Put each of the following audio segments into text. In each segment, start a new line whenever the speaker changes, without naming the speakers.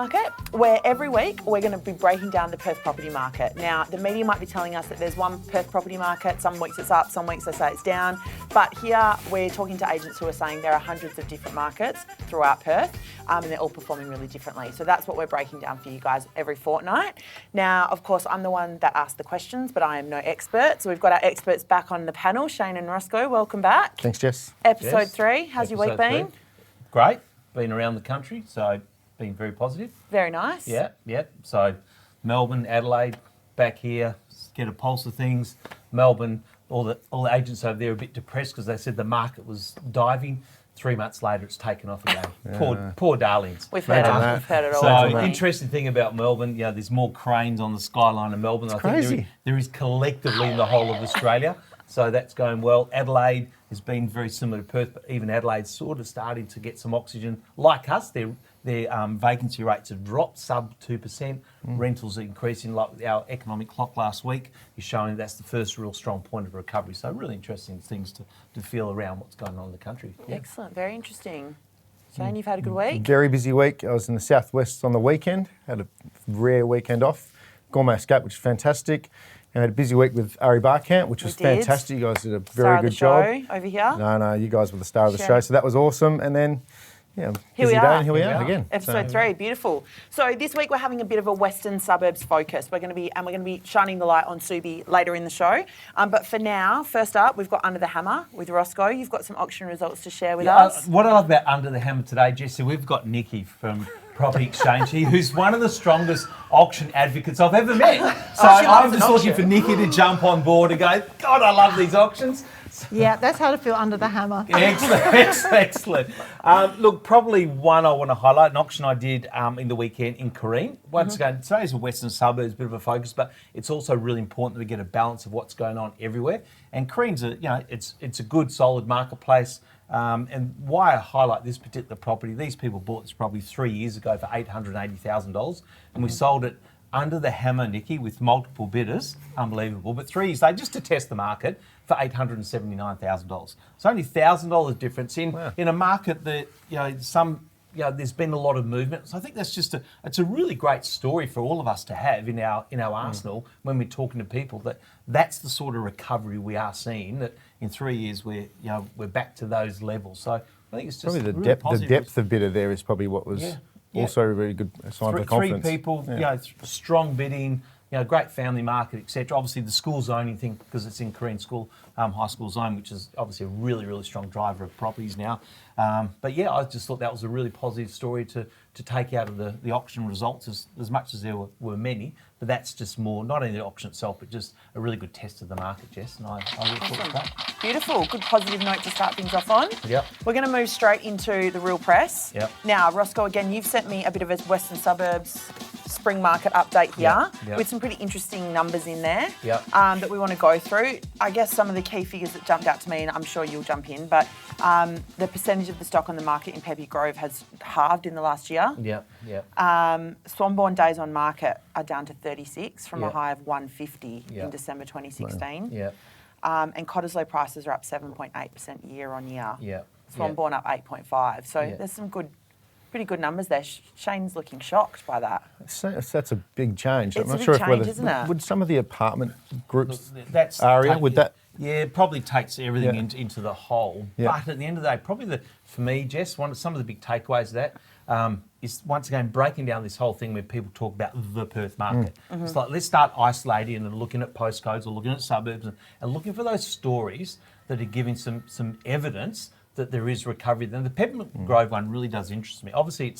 market, where every week we're going to be breaking down the Perth property market. Now, the media might be telling us that there's one Perth property market, some weeks it's up, some weeks they say it's down, but here we're talking to agents who are saying there are hundreds of different markets throughout Perth, and they're all performing really differently. So that's what we're breaking down for you guys every fortnight. Now, of course, I'm the one that asked the questions, but I am no expert. So we've got our experts back on the panel. Shane and Roscoe, welcome back.
Thanks, Jess.
Episode 3, how's your week been?
Great. Been around the country, so been very positive.
Very nice.
Yeah. So Melbourne, Adelaide, back here, get a pulse of things. Melbourne, all the agents over there are a bit depressed because they said the market was diving. 3 months later, it's taken off again. Poor darlings.
We've heard it all.
So interesting thing about Melbourne, there's more cranes on the skyline of Melbourne.
It's crazy.
Think there is collectively in the whole of Australia. So that's going well. Adelaide has been very similar to Perth, but even Adelaide's sort of starting to get some oxygen. Like us, their vacancy rates have dropped, sub 2%. Rentals are increasing. Like our economic clock last week is showing that's the first real strong point of recovery. So really interesting things to feel around what's going on in the country. Yeah.
Excellent, very interesting. Shane, you've had a good week?
Very busy week. I was in the southwest on the weekend, had a rare weekend off. Gourmet escape, which is fantastic. And had a busy week with Ari Bar Camp, which was fantastic. You guys did a very good job.
Star of the show over here.
No, you guys were the star of the show. So that was awesome. And then,
here we are.
And here we are again.
Episode 3, beautiful. So this week we're having a bit of a Western Suburbs focus. We're going to be shining the light on Subi later in the show. But for now, first up, we've got Under the Hammer with Roscoe. You've got some auction results to share with us.
What I love about Under the Hammer today, Jesse, we've got Niki from Property Exchange here, who's one of the strongest auction advocates I've ever met. So I'm just looking for Niki to jump on board and go, God, I love these auctions.
Yeah, that's how to feel under the hammer.
Excellent. Look, probably one I want to highlight, an auction I did in the weekend in Careen. Once again, today's a Western Suburbs, a bit of a focus, but it's also really important that we get a balance of what's going on everywhere. And Careen's it's a good, solid marketplace. And why I highlight this particular property, these people bought this property 3 years ago for $880,000, and we sold it under the hammer, Niki, with multiple bidders. Unbelievable. But 3 years later, just to test the market, for $879,000. So only $1,000 difference in a market that, there's been a lot of movement. So I think that's it's a really great story for all of us to have in our arsenal when we're talking to people, that's the sort of recovery we are seeing, that in 3 years we're back to those levels. So I think it's just
probably
really
the depth of bidder there is probably what was also a very good sign of confidence.
3 people, strong bidding, great family market, etc. Obviously the school zoning thing, because it's in Korean school, high school zone, which is obviously a really, really strong driver of properties now. But I just thought that was a really positive story to take out of the auction results, as much as there were many. But that's just more, not only the auction itself, but just a really good test of the market, Jess. And I really thought it was great.
Beautiful. Good positive note to start things off on.
Yep.
We're going to move straight into the real press.
Yep.
Now, Roscoe, again, you've sent me a bit of a Western Suburbs spring market update here with some pretty interesting numbers in there that we want to go through. I guess some of the key figures that jumped out to me, and I'm sure you'll jump in, but the percentage of the stock on the market in Peinke Grove has halved in the last year. Swanbourne days on market are down to 36 from a high of 150 in December 2016. And Cottesloe prices are up 7.8% year on year. Swanbourne up 8.5. So there's some pretty good numbers there. Shane's looking shocked by that.
That's a big change.
It's
I'm not
a
sure
big
if
change, isn't it?
Would some of the apartment groups area, would that?
Yeah, it probably takes everything into the whole. But at the end of the day, probably for me, Jess, some of the big takeaways of that is, once again, breaking down this whole thing where people talk about the Perth market. It's like, let's start isolating and looking at postcodes or looking at suburbs and looking for those stories that are giving some evidence that there is recovery. Then the Peppermint Grove one really does interest me. Obviously,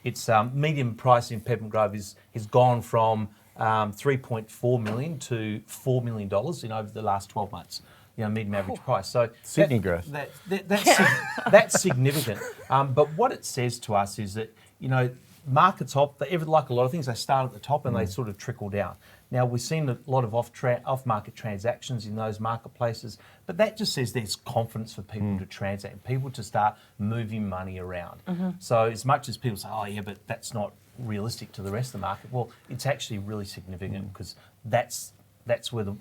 it's medium price in Peppermint Grove has gone from $3.4 million to $4 million in over the last 12 months. Medium average price. So
Sydney growth.
That's significant. But what it says to us is that markets like a lot of things, they start at the top and they sort of trickle down. Now, we've seen a lot of off-market transactions in those marketplaces, but that just says there's confidence for people to transact and people to start moving money around. So as much as people say, but that's not realistic to the rest of the market, well, it's actually really significant because that's that's where the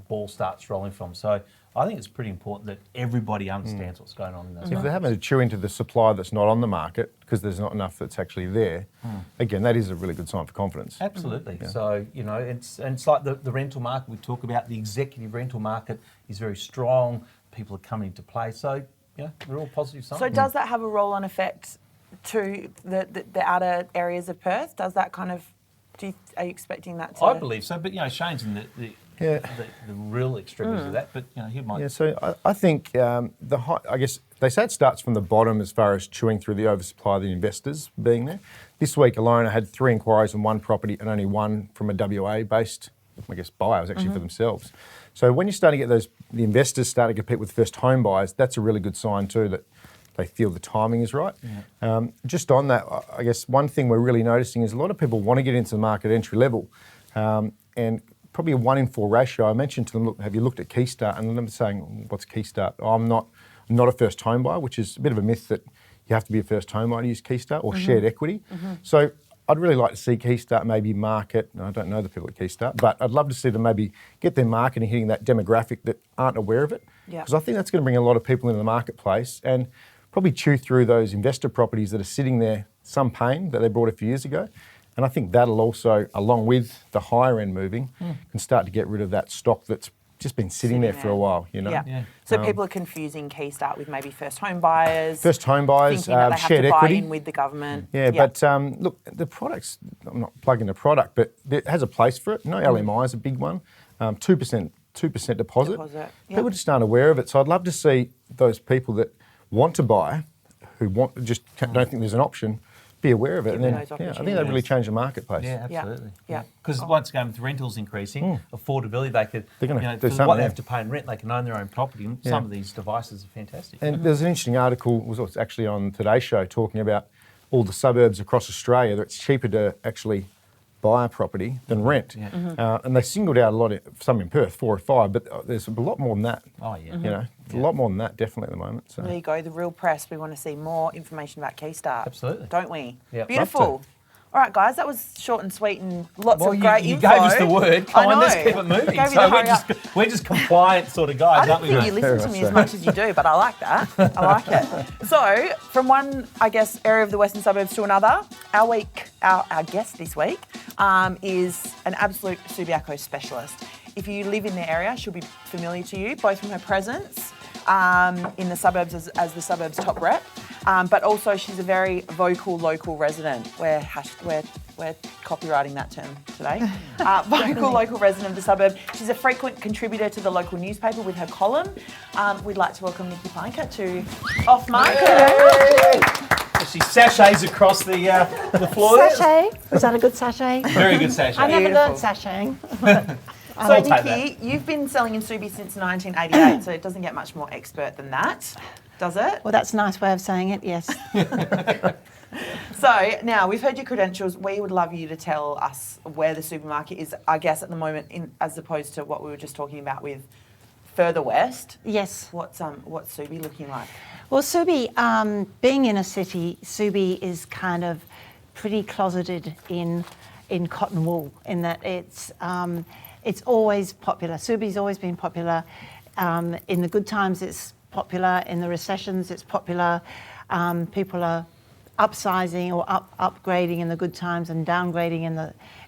ball starts rolling from. So I think it's pretty important that everybody understands what's going on in those
If
markets.
they're having to chew into the supply that's not on the market because there's not enough that's actually there, again, that is a really good sign for confidence.
Absolutely. So, it's like the rental market we talk about. The executive rental market is very strong. People are coming into play. So, they're all positive signs.
So does that have a roll-on effect to the outer areas of Perth? Does that kind of, are you expecting that to?
I believe so, but Shane's in the real extremes of that. But he might.
Yeah, so I think I guess they say it starts from the bottom as far as chewing through the oversupply of the investors being there. This week alone, I had 3 inquiries on one property and only one from a WA-based, I guess, buyer. It was actually for themselves. So when you start to get the investors start to compete with first home buyers, that's a really good sign too that they feel the timing is right. Yeah. Just on that, I guess one thing we're really noticing is a lot of people want to get into the market entry level, and probably a 1 in 4 ratio. I mentioned to them, look, have you looked at Keystart? And them saying, what's Keystart? Oh, I'm not a first home buyer, which is a bit of a myth that you have to be a first home buyer to use Keystart or shared equity. So I'd really like to see Keystart maybe market, I don't know the people at Keystart, but I'd love to see them maybe get their marketing hitting that demographic that aren't aware of it. Because I think that's going to bring a lot of people into the marketplace and probably chew through those investor properties that are sitting there, some pain that they bought a few years ago. And I think that'll also, along with the higher end moving, can start to get rid of that stock that's just been sitting there for a while,
Yeah. So people are confusing Keystart with maybe first home buyers.
First home buyers,
thinking that they
shared
have to
equity.
buy in with the government.
Yeah, but look, the products, I'm not plugging the product, but it has a place for it. LMI is a big one. 2% deposit. People just aren't aware of it. So I'd love to see those people that want to buy, who just don't think there's an option, be aware of it. And then, I think that really changed the marketplace.
Yeah, absolutely.
Yeah.
Because once again, with rentals increasing, affordability, they're going to
do
for
something
what they
there.
have to pay in rent, they can own their own property. And some of these devices are fantastic.
And there's an interesting article, was actually on Today's Show, talking about all the suburbs across Australia that it's cheaper to actually buy a property than rent. And they singled out a lot, some in Perth, 4 or 5, but there's a lot more than that.
Oh, yeah.
A lot more than that, definitely at the moment. So.
There you go, the real press. We want to see more information about Keystart.
Absolutely.
Don't we?
Yep.
Beautiful. All right, guys, that was short and sweet and lots of great
you
info.
gave us the word. Come on, let's keep it moving.
Gave you
So
the
we're just compliant sort of guys,
I don't
aren't we,
think
mate?
you listen to me as much as you do, but I like that. I like it. So, from one, area of the Western Suburbs to another, our guest this week is an absolute Subiaco specialist. If you live in the area, she'll be familiar to you, both from her presence in the suburbs as the suburbs top rep, but also she's a very vocal local resident. We're copywriting that term today. Vocal local resident of the suburb. She's a frequent contributor to the local newspaper with her column. We'd like to welcome Niki Peinke to Off Market.
She sachets across the floor.
Sachet? Was that a good sachet?
Very good sachet.
I never
Beautiful.
learned sashaying.
So
I'll take
Niki, you've been selling in Subi since 1988, so it doesn't get much more expert than that, does it?
Well, that's a nice way of saying it, yes.
So now we've heard your credentials. We would love you to tell us where the supermarket is, I guess, at the moment, as opposed to what we were just talking about with further west.
Yes.
What's Subi looking like?
Well, Subi, being in a city, Subi is kind of pretty closeted in cotton wool, in that it's always popular. Subi's always been popular. In the good times, it's popular. In the recessions, it's popular. People are upsizing or upgrading in the good times and downgrading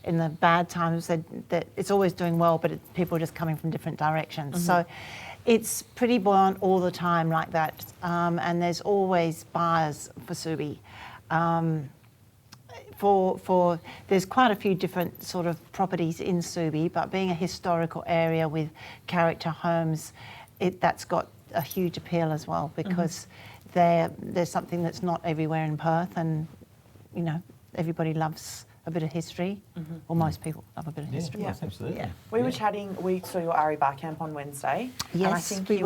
in the bad times. That it's always doing well, but people are just coming from different directions. So it's pretty buoyant all the time like that. And there's always buyers for Subi. There's quite a few different sort of properties in Subi, but being a historical area with character homes, that's got a huge appeal as well, because there's something that's not everywhere in Perth, and everybody loves a bit of history, or most people love a bit of history.
Yeah, absolutely.
Yeah.
We were chatting. We saw your Ari Bar Camp on Wednesday,
Yes,
and I think
we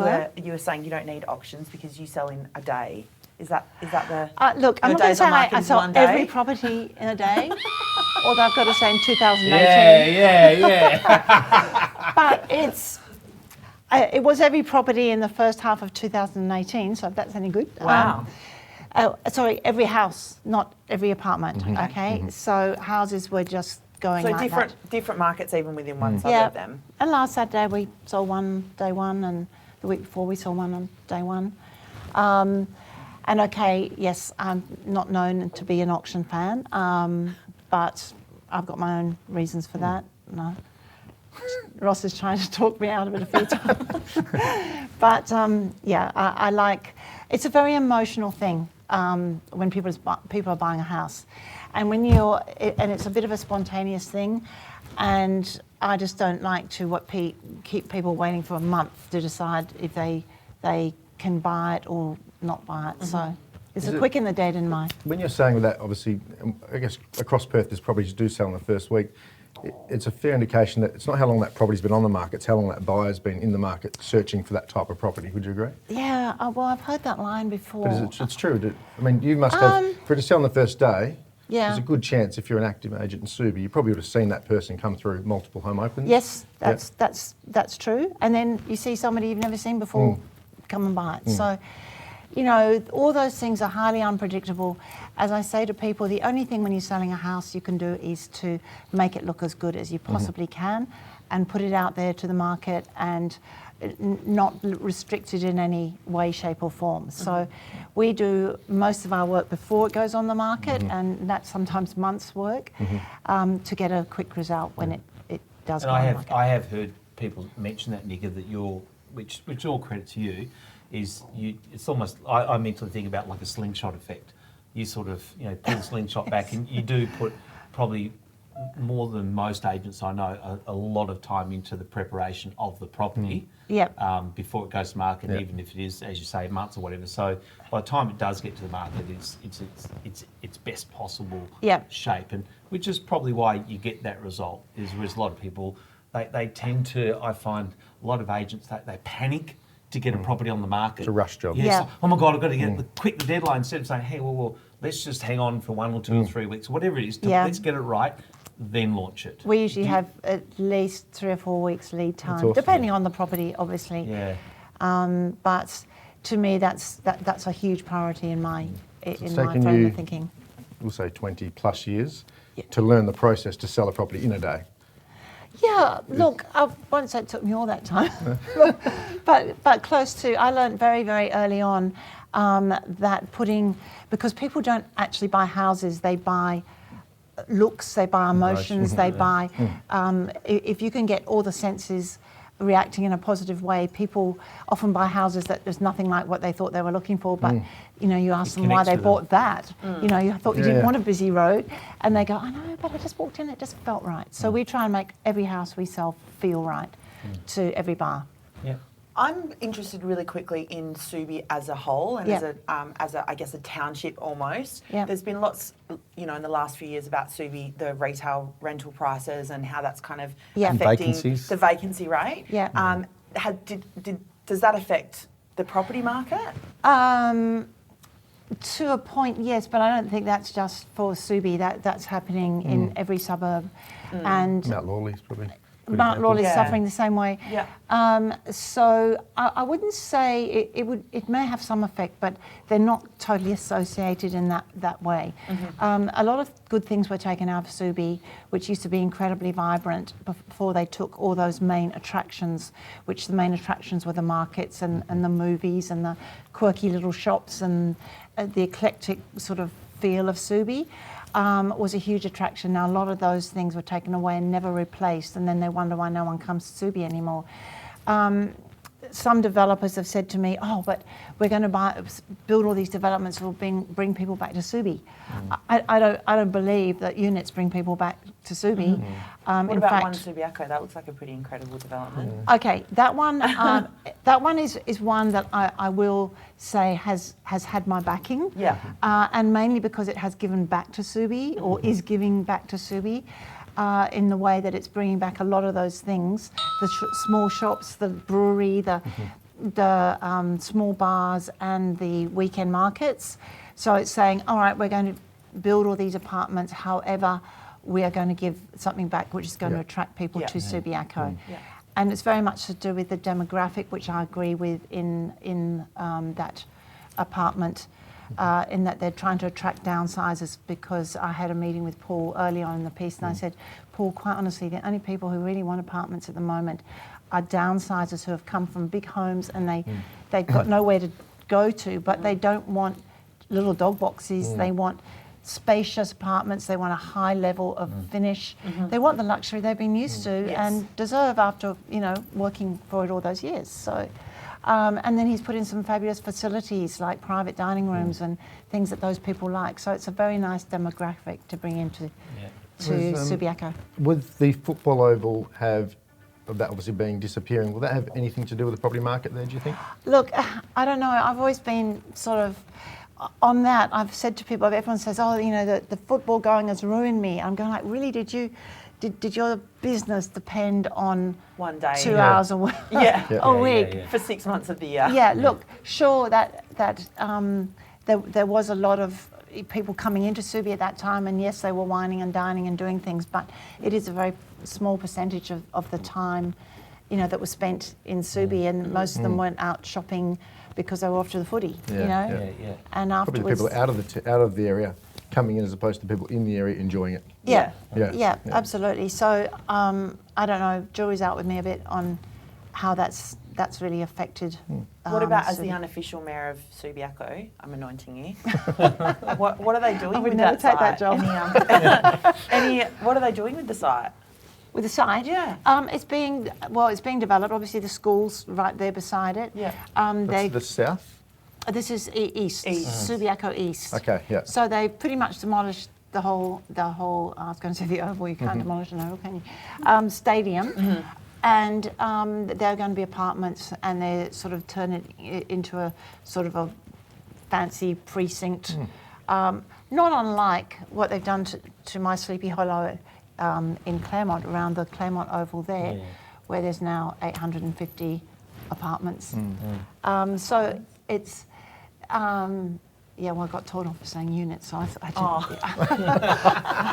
you were saying you don't need auctions because you sell in a day. Is that the?
Look, I'm
your
not going to
days
say
on market
I
is
sell
one day?
every property in a day, although I've got to say in 2018.
Yeah.
But it was every property in the first half of 2018, so if that's any good.
Wow.
Sorry, every house, not every apartment, okay? So houses were just going
So
like
different markets even within one suburb then?
And last Saturday we sold one day one, and the week before we sold one on day one. And okay, yes, I'm not known to be an auction fan, but I've got my own reasons for that. No. Ross is trying to talk me out of it a few times. But I like, it's a very emotional thing when people are buying a house. And when and it's a bit of a spontaneous thing, and I just don't like to keep people waiting for a month to decide if they can buy it or not buy it. So it's a quick and the dead in my...
When you're saying that, obviously, I guess across Perth there's properties do sell in the first week. It's a fair indication that it's not how long that property's been on the market, it's how long that buyer's been in the market searching for that type of property. Would you agree?
Yeah, well, I've heard that line before.
But it's true. I mean, you must have, for it to sell on the first day, there's a good chance if you're an active agent in Subi, you probably would have seen that person come through multiple home openings.
Yes, that's true. And then you see somebody you've never seen before come and buy it. So, you know, all those things are highly unpredictable. As I say to people, the only thing when you're selling a house you can do is to make it look as good as you possibly can and put it out there to the market and not restricted in any way, shape or form. So we do most of our work before it goes on the market, and that's sometimes months' work to get a quick result when it does go on the market.
I have heard people mention that, Niki, that which all credit to you, is it's almost, I mentally think about like a slingshot effect. You sort of, pull the slingshot back, and you do put probably more than most agents I know a lot of time into the preparation of the property before it goes to market, even if it is, as you say, months or whatever. So by the time it does get to the market, it's its best possible shape, and which is probably why you get that result. Whereas a lot of people, they tend to, I find a lot of agents, they panic to get a property on the market.
It's a rush job.
Yes. Yeah. Oh my God, I've got to get the deadline, instead of saying, hey, well, let's just hang on for 1 or 2 or 3 weeks, whatever it is, let's get it right, then launch it.
We usually have at least 3 or 4 weeks lead time, awesome, depending on the property, obviously.
Yeah.
But to me, that's a huge priority in my frame of thinking.
We'll say 20 plus years to learn the process to sell a property in a day.
Yeah, look, I won't say it took me all that time, but close to. I learned very, very early on that because people don't actually buy houses, they buy looks, they buy emotions, they buy, if you can get all the senses reacting in a positive way, people often buy houses that there's nothing like what they thought they were looking for, but you ask them why they bought that. You thought you didn't want a busy road, and they go, I know, but I just walked in, it just felt right. So we try and make every house we sell feel right to every buyer.
Yeah.
I'm interested really quickly in Subi as a whole and as a I guess a township almost.
Yeah.
There's been lots, in the last few years about Subi, the retail rental prices and how that's kind of affecting the vacancy rate.
Yeah.
Does that affect the property market?
To a point, yes, but I don't think that's just for Subi. That's happening in every suburb, and
Mount Lawley's probably.
Mount Lawley's suffering the same way.
Yeah.
So I wouldn't say it may have some effect, but they're not totally associated in that way. A lot of good things were taken out of Subi, which used to be incredibly vibrant before they took all those main attractions, which the main attractions were the markets and the movies and the quirky little shops and the eclectic sort of feel of Subi. Was a huge attraction. Now, a lot of those things were taken away and never replaced, and then they wonder why no one comes to Subi anymore. Some developers have said to me, but we're going to build all these developments that will bring people back to Subi. I don't believe that units bring people back to Subi.
What about One Subiaco? That looks like a pretty incredible development.
Okay, that one is one that I will say has had my backing.
Yeah.
And mainly because it has given back to Subi, or is giving back to Subi. In the way that it's bringing back a lot of those things, the small shops, the brewery, the small bars and the weekend markets. So it's saying, all right, we're going to build all these apartments, however, we are going to give something back which is going to attract people to Subiaco. And it's very much to do with the demographic, which I agree with in that apartment in that they're trying to attract downsizers, because I had a meeting with Paul early on in the piece and I said, Paul, quite honestly, the only people who really want apartments at the moment are downsizers who have come from big homes and they've got nowhere to go to, but they don't want little dog boxes. They want spacious apartments. They want a high level of finish. They want the luxury they've been used to and deserve after, working for it all those years. So, and then he's put in some fabulous facilities like private dining rooms and things that those people like. So it's a very nice demographic to bring into Subiaco.
Would the football oval have, that obviously being disappearing, will that have anything to do with the property market there, do you think?
Look, I don't know. I've always been sort of on that. I've said to people, everyone says, oh, the football going has ruined me. I'm going like, really, did your business depend on
one day,
2 hours a week? A week?
For 6 months of the year.
Yeah, look, sure, that there was a lot of people coming into Subi at that time, and yes, they were wining and dining and doing things, but it is a very small percentage of the time, that was spent in Subi, and most of them weren't out shopping because they were off to the footy, And afterwards,
probably the people out of the area coming in as opposed to people in the area enjoying it.
Yeah, absolutely. So I don't know. Jury's out with me a bit on how that's really affected.
What about as the unofficial mayor of Subiaco? I'm anointing you. What are they doing with that site?
I would never take that job.
What are they doing with the site?
With the site?
Yeah.
It's being developed. Obviously, the school's right there beside it.
Yeah.
That's the south?
This is east. Subiaco East.
Okay, yeah.
So they pretty much demolished the whole. I was going to say the oval. You can't demolish an oval, can you? Stadium. And they're going to be apartments, and they're sort of turning it into a sort of a fancy precinct. Not unlike what they've done to my Sleepy Hollow in Claremont, around the Claremont Oval there, where there's now 850 apartments. So it's, I got told off for saying units, so I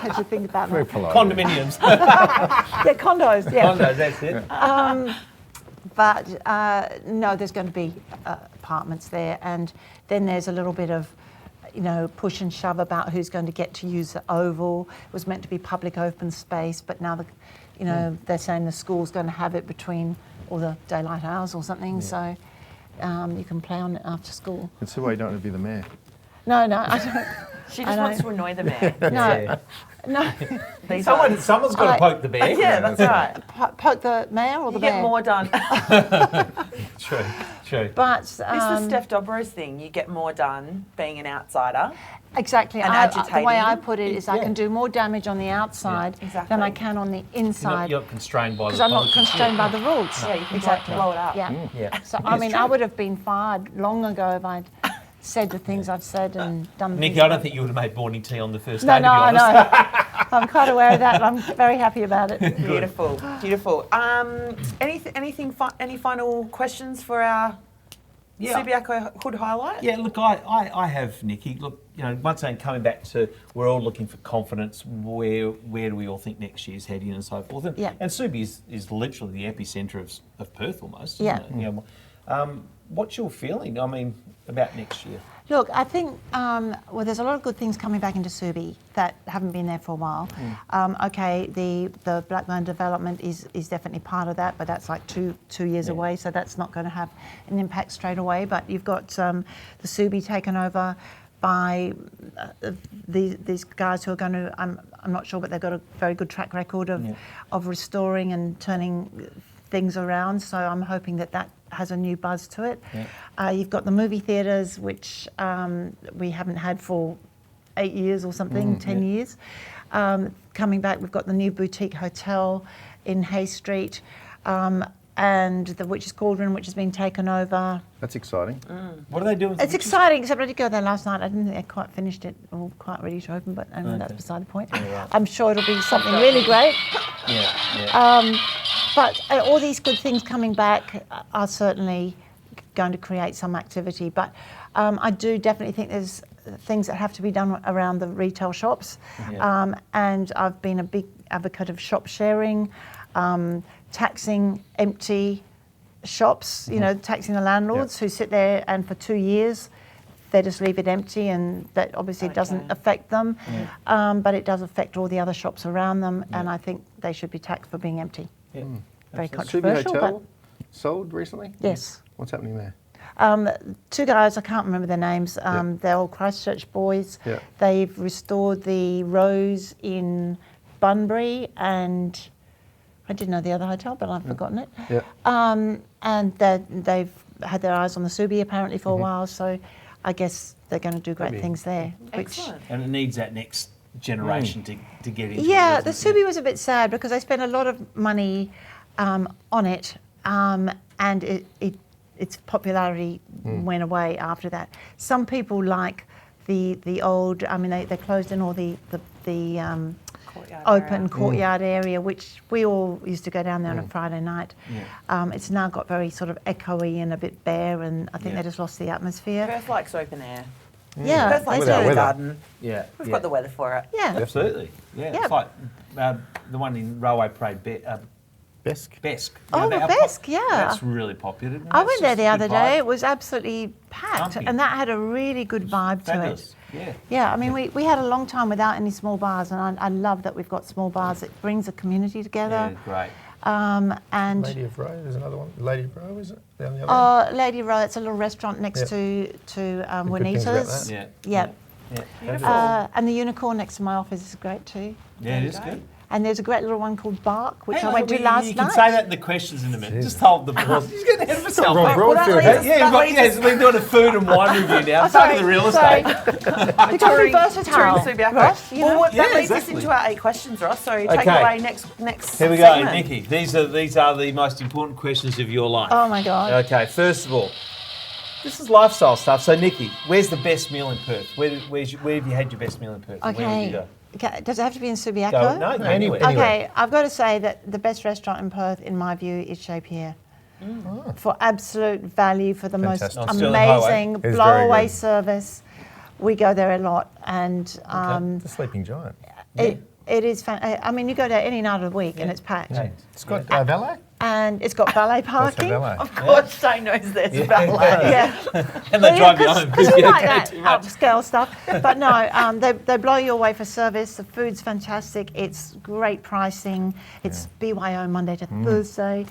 had to think about
Very
that.
polite.
Condominiums.
Condos,
Condos, that's it.
But no, there's going to be apartments there, and then there's a little bit of, push and shove about who's going to get to use the oval. It was meant to be public open space, but now they're saying the school's going to have it between all the daylight hours or something. So you can play on it after school.
That's why you don't want to be the mayor.
No, I don't.
She just wants to annoy the mayor.
No.
Someone's got to poke the bear.
Yeah, that's right.
Poke the mayor or the bear?
Get more done.
True.
But
This is Steph Dobro's thing. You get more done being an outsider.
Exactly.
And agitating.
The way I put it is I can do more damage on the outside than I can on the inside.
You're not constrained by the
because I'm not constrained by the rules.
Yeah, you can blow it up.
Yeah. So I would have been fired long ago if I'd said the things I've said and done.
Niki, I don't think you would have made morning tea on the first day.
No, I know. I'm quite aware of that, and I'm very happy about it.
Beautiful. Any final questions for our Subiaco Hood highlight?
Yeah, look, I have, Niki. Look, once again, coming back to, we're all looking for confidence. Where do we all think next year's heading and so forth? And Subi is literally the epicentre of Perth almost. Isn't it? What's your feeling? About next year?
Look, I think there's a lot of good things coming back into Subi that haven't been there for a while. The Blackburn development is definitely part of that, but that's like two years away, so that's not going to have an impact straight away. But you've got the Subi taken over by these guys who are going to. I'm not sure, but they've got a very good track record of restoring and turning things around. So I'm hoping that has a new buzz to it. You've got the movie theatres, which we haven't had for 8 years or something, 10 years. Coming back, we've got the new boutique hotel in Hay Street, and the Witch's Cauldron, which has been taken over.
That's exciting.
What are they doing?
It's exciting, except I did go there last night. I didn't think they quite finished it or quite ready to open, but that's beside the point. I'm sure it'll be something really great. But all these good things coming back are certainly going to create some activity. But I do definitely think there's things that have to be done around the retail shops. And I've been a big advocate of shop sharing, taxing empty shops, taxing the landlords who sit there and for 2 years they just leave it empty, and that obviously doesn't affect them. But it does affect all the other shops around them, and I think they should be taxed for being empty.
Yeah.
Very
Subi
controversial,
Hotel
but
sold recently?
yes.
What's happening there?
Two guys, I can't remember their names. They're all Christchurch boys.
Yeah.
They've restored the Rose in Bunbury, and I didn't know the other hotel, but I've forgotten it.
Yeah.
And they've had their eyes on the Subi apparently for a while, so I guess they're going to do great things there.
Excellent.
And it needs that next generation to get into
Yeah,
it.
the Subi was a bit sad because they spent a lot of money on it, and its popularity went away after that. Some people like the old. I mean, they closed in all the
Courtyard
open
area.
courtyard area, which we all used to go down there on a Friday night. It's now got very sort of echoey and a bit bare, and I think they just lost the atmosphere.
Perth likes open air.
Yeah,
Perth likes
Without
a
weather.
garden.
Yeah.
We've got the weather for it.
yeah.
Absolutely. Yeah.
Yeah.
It's like the one in Railway Parade,
Besk?
Besk.
Oh,
how
Besk, yeah.
That's really popular.
I went there the other day. It was absolutely packed,
Pumping.
and that had a really good vibe to it.
Fabulous. Yeah.
Yeah, I mean, we had a long time without any small bars, and I love that we've got small bars. It brings a community together.
Yeah, great.
And
Lady of Row, there's another one. Lady of Row, is it? Down the other end?
Lady Row, it's a little restaurant next to
Good things about
Juanita's.
that.
Yeah.
Yeah. And the Unicorn next to my office is great too.
Yeah, it is good.
And there's a great little one called Bark, which
Hang
I
on,
went to last
you
night.
can say that in the questions in a minute. Just hold the pause. He's getting ahead of himself.
Rob
mate.
Broadfield.
We're doing a food and wine review now. It's
sorry,
over the real
sorry.
estate.
You've got to be versatile,
Touring Subiaco.
Ross, you know?
Well, that
Yeah,
leads
exactly.
us into our 8 questions, Ross. So take
Okay.
away next
Here we go,
segment.
Nikki. These are the most important questions of your life.
Oh my God.
Okay, first of all, this is lifestyle stuff. So, Nikki, where's the best meal in Perth? Where have you had your best meal in Perth? Where did you go?
Okay. Does it have to be in Subiaco?
Go, no, anywhere.
Okay, I've got to say that the best restaurant in Perth, in my view, is Chez Pierre. For absolute value, for the
Fantastic.
On
most
Stirling Highway.
amazing
It's very
blow-away
good.
service. We go there a lot, and
The Sleeping Giant.
it is I mean, you go there any night of the week, and it's packed.
Yeah.
It's got valet?
And it's got valet
Let's have
parking.
valet.
Of course, Shane knows there's a ballet.
Yeah.
And they drive you home.
Because we
Yeah,
like
okay,
that
too much.
upscale stuff. But no, they blow you away for service. The food's fantastic. It's great pricing. It's BYO Monday to Thursday.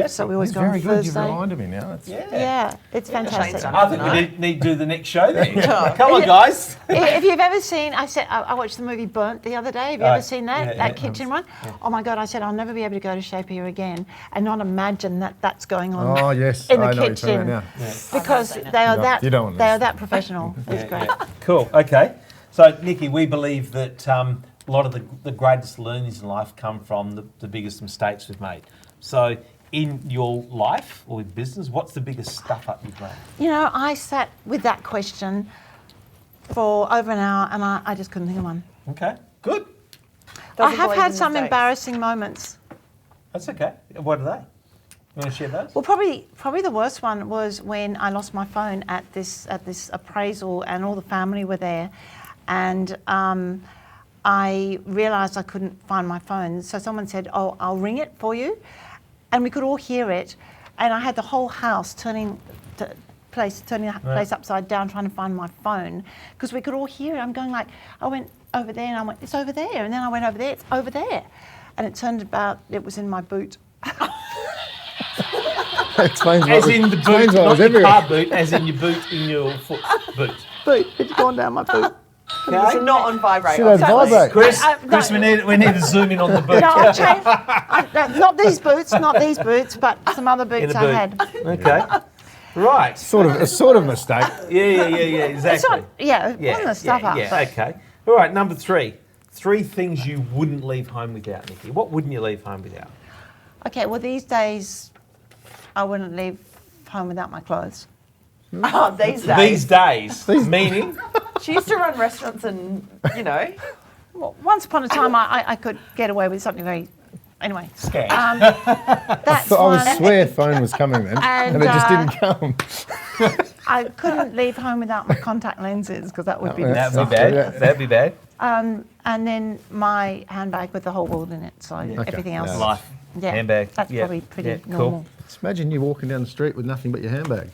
So we always
It's
go on
very good. You've
Thursday.
reminded me now. It's
Yeah, it's fantastic.
done
I think we need to do the next show then. Come on, guys.
If you've ever seen, I watched the movie Burnt the other day. Have you ever seen that?
yeah,
that
yeah.
kitchen one? Oh my God, I said I'll never be able to go to Chez Pierre again and not imagine that that's going on
Oh, yes.
in the
I know what you're talking
kitchen.
about now.
Because they are
You don't want
they
this.
are that professional. It's great.
Cool. Okay. So, Nikki, we believe that a lot of the greatest learnings in life come from the biggest mistakes we've made. So, in your life or with business, what's the biggest stuff up you've made?
You know, I sat with that question for over an hour and I just couldn't think of one.
Okay. Good.
I have had
in
some
mistakes.
embarrassing moments.
That's okay. What are they? You want to share those?
Well, probably the worst one was when I lost my phone at this appraisal, and all the family were there, and I realised I couldn't find my phone. So someone said, "Oh, I'll ring it for you," and we could all hear it, and I had the whole house turning the place upside down trying to find my phone because we could all hear it. I'm going like, I went over there and I went, it's over there, and then I went over there, it's over there, and it turned about it was in my boot.
Explains
As in the boot,
explains why it
not
was
your
everywhere.
car boot, as in your boot in your foot boot.
Boot, it's gone down my boot.
It's not on vibrate.
Should have vibrate.
Chris,
no.
Chris, we need to zoom in on the boot.
No, I've changed. Not these boots, but some other boots
the
I
boot.
had.
Okay. Right.
A sort of mistake.
Yeah,
It's
exactly.
not, one of the stuff up.
Yeah,
but
okay. All right, number 3. 3 things you wouldn't leave home without, Nikki. What wouldn't you leave home without?
Okay, well, these days, I wouldn't leave home without my clothes.
Oh, these
These
days.
days, meaning?
She used to run restaurants and,
Well, once upon a time, I could get away with something very... Anyway.
Scam.
That's
So I
one.
swear phone was coming then,
And,
and it just didn't come.
I couldn't leave home without my contact lenses because that would be...
yeah.
That'd be bad.
Yeah.
That'd be bad.
And then my handbag with the whole world in it, so everything else...
Yeah.
Life.
Yeah,
Handbag.
that's
Yeah.
probably pretty
Yeah, cool.
normal.
Just imagine you walking down the street with nothing but your handbag.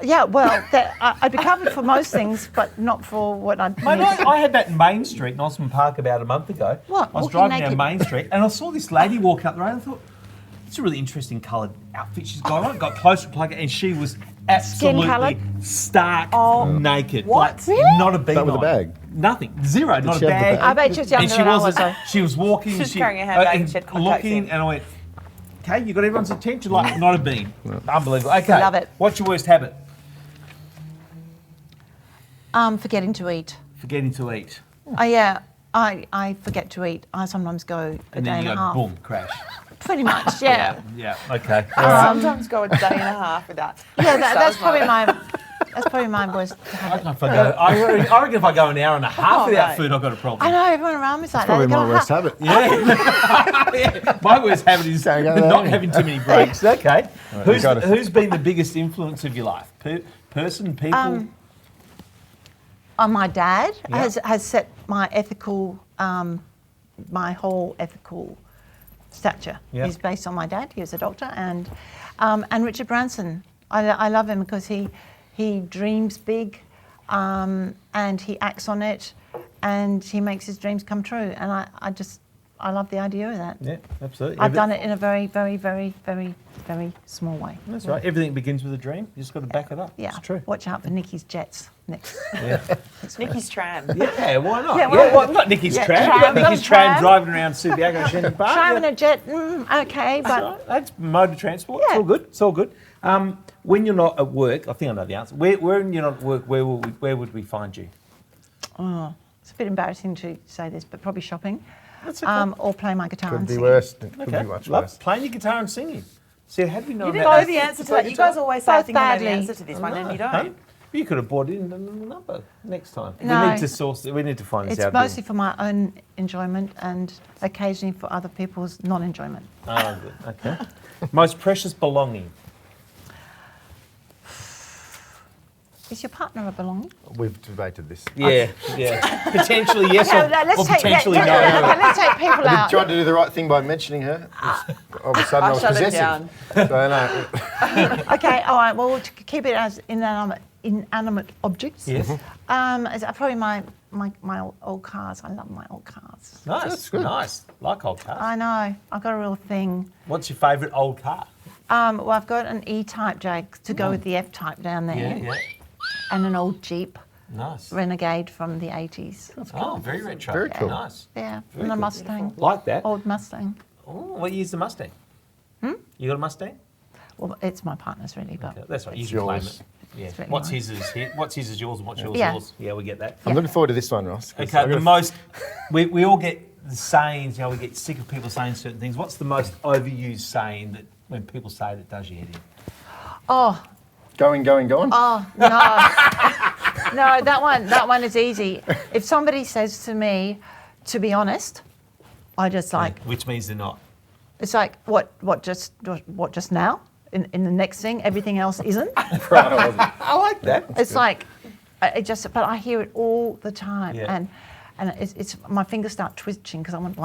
Yeah, well, I'd be covered for most things, but not for what I'd
Mate,
need.
I had that in Main Street in Osborne Park about a month ago.
What,
I was
walking
driving
naked?
down Main Street and I saw this lady walking up the road and I thought, it's a really interesting coloured outfit she's got on. Got closer to plug it and she was absolutely
coloured?
stark naked.
What?
Like,
Really?
not a bean
That with a
on.
bag?
Nothing. Zero. Not
she
a
have the
bag.
bag?
I bet she was younger
And she
than I was,
wasn't.
though.
She was walking.
She's carrying a handbag and she had contacts
looking,
in.
and I went, okay, you got everyone's attention. Like, not a bean. Unbelievable. Okay.
Love it.
What's your worst habit?
Forgetting to eat.
Forgetting to eat.
Oh, yeah, I forget to eat. I sometimes go a
And
day
then
and
you
a
go,
half.
boom, crash.
Pretty much, yeah.
Yeah, okay.
I sometimes go a day and a half without.
Yeah, that's probably my worst
I
habit.
reckon if I go an hour and a half without
mate.
food, I've got a problem.
I know, everyone around me's like
Probably
that.
my worst habit.
Yeah. My worst habit is
Don't go there.
not having too many breaks. Okay.
you got it.
Who's been the biggest influence of your life? Person, people?
My dad
Yeah.
has set my my whole ethical stature.
Yeah.
He's based on my dad. He was a doctor, and Richard Branson. I love him because he dreams big, and he acts on it, and he makes his dreams come true. And I love the idea of that.
Yeah, absolutely.
I've done it in a very, very, very, very, very small way.
That's right. Everything begins with a dream. You just got to back it up.
Yeah.
It's true.
Watch out for Niki's jets next.
Yeah.
Nikki's tram.
Yeah, why not?
Yeah,
Yeah,
well,
well, not Nikki's
yeah,
tram.
tram,
You've got Nikki's
not
tram
tram.
driving around Subiaco Shannon Park.
Tram and
Yeah.
a jet, okay,
That's
but
right. That's mode of transport. It's
Yeah.
all good. It's all good. When you're not at work, I think I know the answer. When you're not at work, where would we find you?
it's a bit embarrassing to say this, but probably shopping.
That's okay.
Or play my guitar
Could
and
be
sing.
worse. It could
Okay.
be much
Love
worse.
playing your guitar and singing. See, how do we know
You didn't
about
know the answer to that. You guys always say I
Both
think I know the
badly.
answer to this one, and you
Hey,
don't.
you could have brought in the number next time.
No.
We need to source. We need to find this
It's
out.
mostly for my own enjoyment and occasionally for other people's non-enjoyment.
Oh, good. Okay. Most precious belonging.
Is your partner a belonging?
We've debated this.
Yeah. Potentially yes or potentially no.
Let's take people
I
out.
tried to do the right thing by mentioning her. All of a sudden, I
I'll
was
shut it
possessive.
down.
So, no.
Okay, all right. Well, to keep it as inanimate objects.
Yes.
Is probably my old cars. I love my old cars.
Nice.
That's good.
Nice. Like old cars.
I know. I've got a real thing.
What's your favourite old car?
Well, I've got an E-type Jag to go with the F-type down there,
Yeah.
and an old Jeep
Nice.
Renegade from the 80s.
Oh, very retro.
Very cool.
Nice.
Yeah,
Very
and a
good.
Mustang,
Like that.
old Mustang.
Oh, what year's the Mustang? You got a Mustang?
Well, it's my partner's really, but
Okay, that's right. You
It's
can claim
yours.
it. Yeah.
It's really
What's
nice.
his is here. What's his is yours, and what's yours
Yeah.
yours. Yeah, we get that.
I'm looking forward to this one, Ross. 'cause
Okay.
I've
The
got a-
most. We all get the sayings. You know, we get sick of people saying certain things. What's the most overused saying that when people say it, it does your head in?
oh
Going.
no, no, that one is easy. If somebody says to me, to be honest, I just like
Which means they're not.
it's like what just now. In the next thing, everything else isn't.
I like that.
It's like, but I hear it all the time,
Yeah.
and it's my fingers start twitching because I want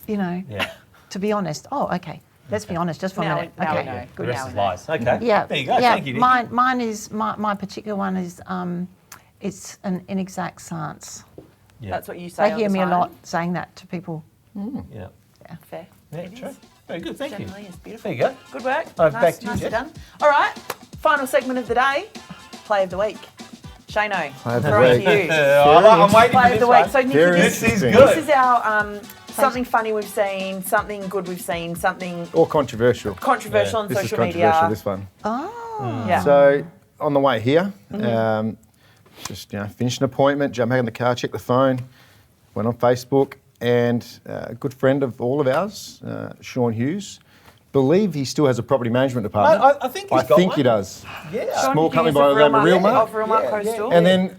Yeah.
to be honest. Oh, okay, let's be honest just for a
Now
minute.
we know.
Okay,
The
Good
rest
now
is
we know.
lies. Okay.
yeah,
There you go.
yeah.
Thank you, Niki.
Mine is my particular one is it's an inexact science.
Yeah.
That's what you say.
They
all
hear
the
me a
time.
lot saying that to people.
Yeah.
Fair.
Yeah.
It
True.
is.
Very good. Thank you.
Generally, it's beautiful.
There you go.
Good work.
Back
Nice,
to you,
nicely
Jeff.
done. All right. Final segment of the day. Play of the week. Shano.
Play of the
throwing
week.
to you.
I'm waiting
Play
for
of the
this
week.
one.
So Niki,
Very
This is
interesting.
good.
this is our something funny we've seen, something good we've seen, something
Or controversial.
controversial on
This is
social
controversial,
media.
this one.
Oh,
Yeah.
So, on the way here, just finished an appointment, jumped back in the car, checked the phone, went on Facebook, and a good friend of all of ours, Sean Hughes, believe he still has a property management department.
I think he's got
he
one.
does.
Yeah.
Small
Hughes
company
of
by the name of Real
Of
Mart.
Real Mart
Yeah,
Coastal.
And then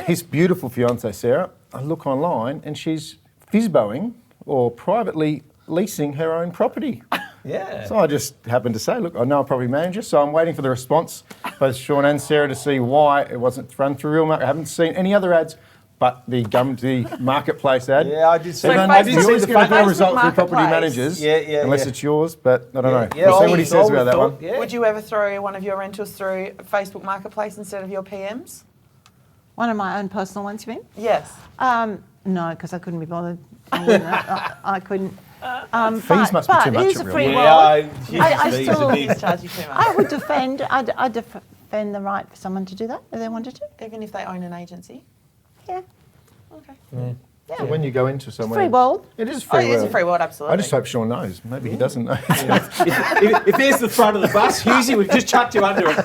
his beautiful fiancée, Sarah, I look online and she's FISBOing or privately leasing her own property.
Yeah.
So I just happened to say, look, I know a property manager, so I'm waiting for the response, both Sean and Sarah, to see why it wasn't run through Real Mart. I haven't seen any other ads but the marketplace ad.
Yeah, I did see.
So
I did
You
see
always
the
get a better
Facebook
result for property
Marketplace.
managers,
Yeah,
unless
yeah.
it's yours. But I don't know.
Yeah,
We'll see
I
what he says about that
thought,
one.
yeah.
Would you ever throw one of your rentals through Facebook Marketplace instead of your PMs?
One of my own personal ones, you mean?
Yes.
No, because I couldn't be bothered. I couldn't.
Fees must be too much
It is
at
a
real
free
world.
world. I still-
He's charged you too much.
I would defend. I'd defend the right for someone to do that if they wanted to.
Even if they own an agency.
Yeah.
Okay.
So when you go into somewhere,
Free world.
It is
Oh,
free
it
world.
is a free world, absolutely.
I just hope Sean knows. Maybe he doesn't know.
if there's the front of the bus, Husey, we've just chucked you under it.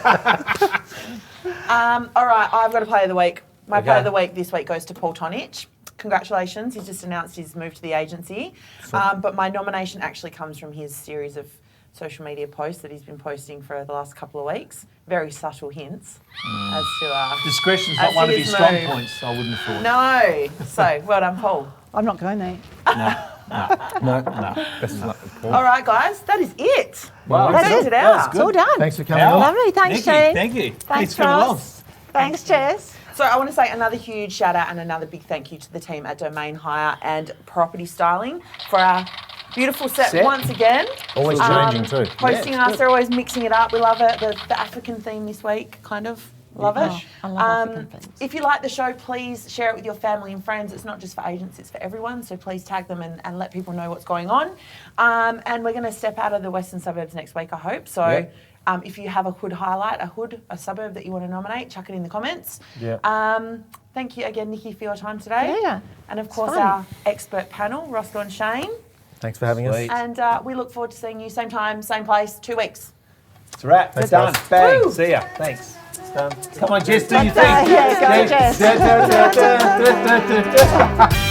All right, I've got a play of the week. My play
Okay.
of the week this week goes to Paul Tonich. Congratulations, he's just announced his move to the agency. But my nomination actually comes from his series of social media posts that he's been posting for the last couple of weeks. Very subtle hints as to...
Discretion's
as
not
to
one of
his
his strong
move.
points, I wouldn't have thought.
No. So, well done, Paul.
I'm not going there.
No. Best of luck with Paul.
All right, guys, that is it.
Wow,
We've
that's
sorted
it.
it out.
It's all done.
Thanks for coming
Al?
on.
Lovely. Thanks,
Niki,
Jane.
thank you.
Thanks,
for coming along.
Ross. Thanks, Jess.
So I want to say another huge shout out and another big thank you to the team at Domain Hire and Property Styling for our beautiful set once again.
Always changing too.
Hosting
Yeah,
us, they're always mixing it up. We love it. The African theme this week, kind of. Love it.
Oh, I love African themes.
If you like the show, please share it with your family and friends. It's not just for agents, it's for everyone. So please tag them and let people know what's going on. And we're going to step out of the Western Suburbs next week, I hope. So
Yeah.
if you have a hood highlight, a suburb that you want to nominate, chuck it in the comments.
Yeah.
Thank you again, Nikki, for your time today.
Yeah,
And of course,
fun.
our expert panel, Roscoe and Shane.
Thanks for having
Sweet.
us.
And we look forward to seeing you same time, same place, 2 weeks.
It's a wrap. It's done.
guys.
Bang.
Woo.
See ya. Thanks. It's done. Come on, Jess, do your
Yeah,
thing.
go, Jess.
Da, da, da, da, da, da, da, da.